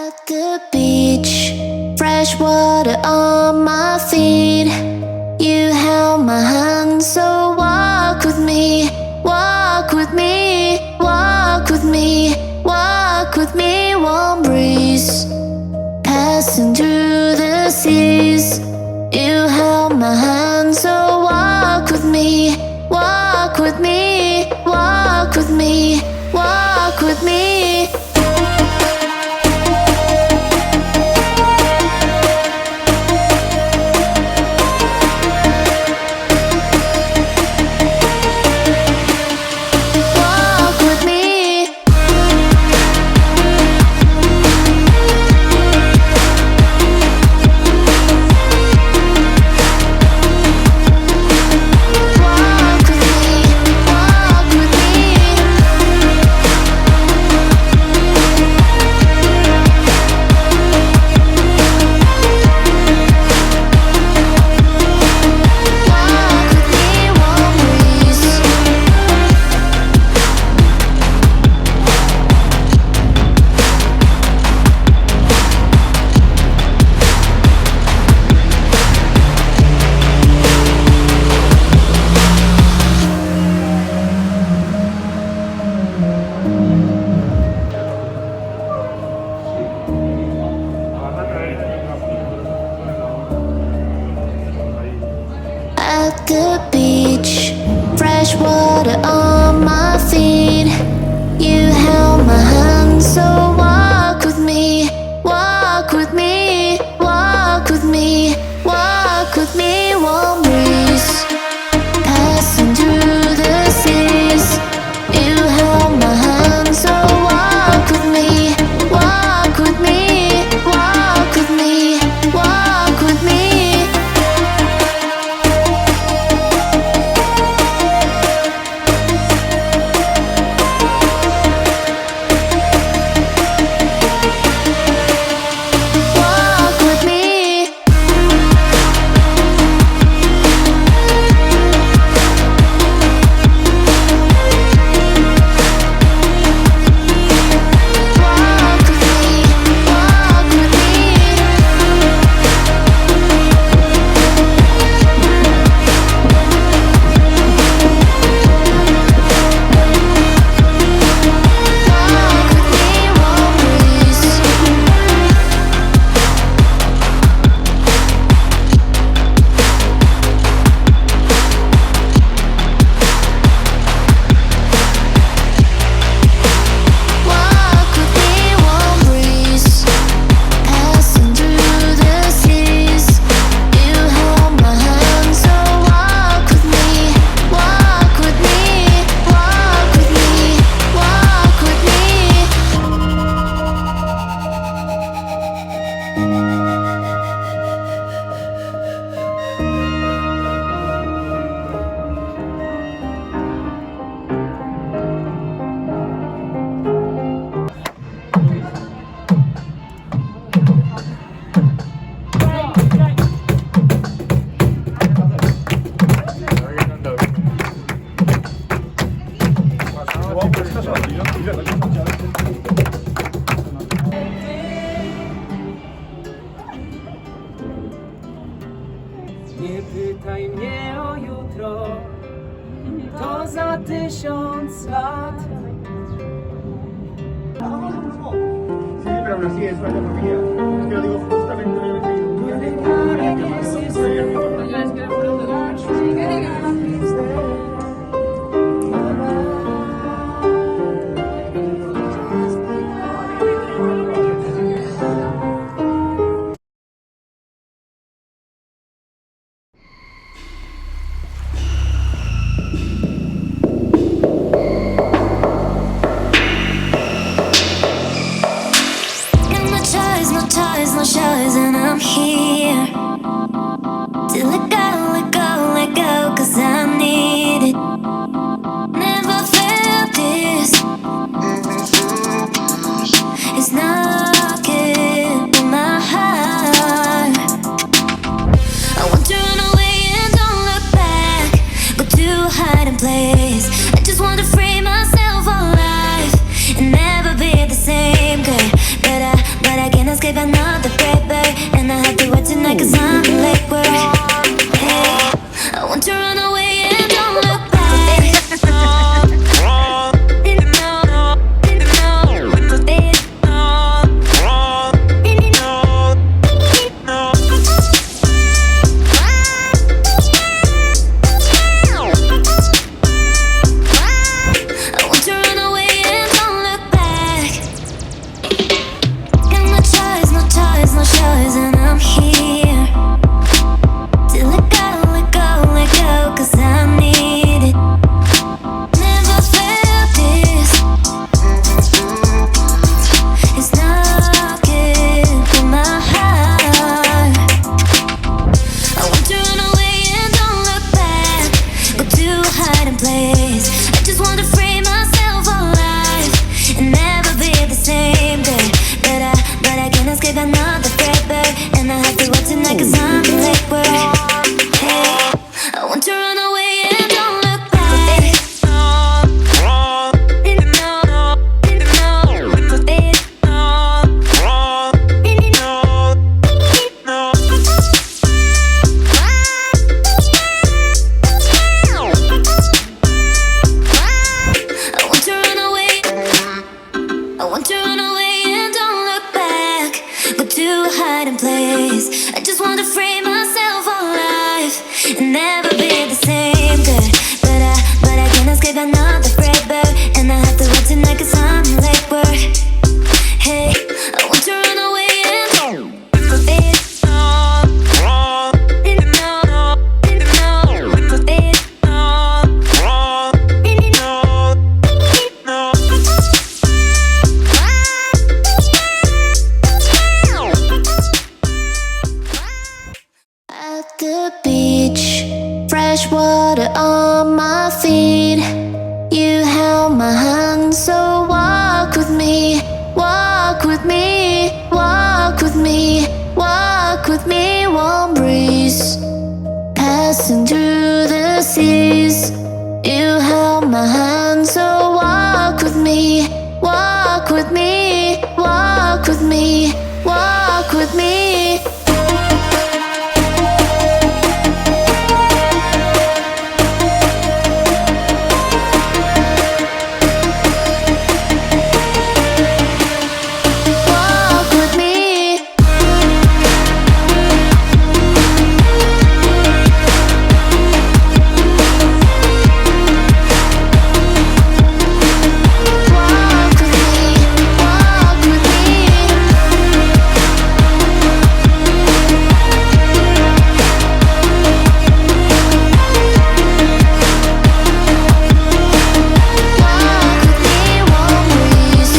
At the beach, fresh water on my feet. You held my hand, so walk with me, walk with me, walk with me, walk with me. Warm breeze passing through the seas. You held my hand, so walk with me, walk with me, walk with me, walk with me. At the beach, fresh water on my feet. You held my hand, so walk with me, walk with me, walk with me, walk with me. Warm breeze passing through the seas. You held my hand, so walk with me, walk with me, walk with me, walk with me. Nie pytaj mnie o jutro, to za 1000 lat. Sí, pero aún así es una familia. Es que lo digo justamente no showers, and I'm here to let go, 'cause I need it. Never felt this. It's knocking on my heart. I want to run away and don't look back, go to a hiding place. I just want to free myself alive and never be the same girl, but I can't choice, no choice, and I'm here to let go, let go, let go, 'cause I need it. Never felt this. It's knocking on my heart. I want to run away and don't look back, go to a hiding place. I just want to free myself alive and never be the same girl. But I can't escape another forever, and I have to work tonight 'cause I'm late work. Hey, I want to run away and don't look back. I want to run away. I want to run away and don't look back, go to a hiding place. I just want to free myself alive and never be the same girl. But I can't escape another forever, and I have to work tonight 'cause I'm late work. Hey, I want to run away and don't look back. At the beach, fresh water on my feet. You held my hand, so walk with me, walk with me, walk with me, walk with me. Warm breeze passing through the seas. You held my hand, so walk with me, walk with me, walk with me, walk with me. Walk with me. Walk with me. Walk with me. Walk with me, warm breeze.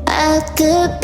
At the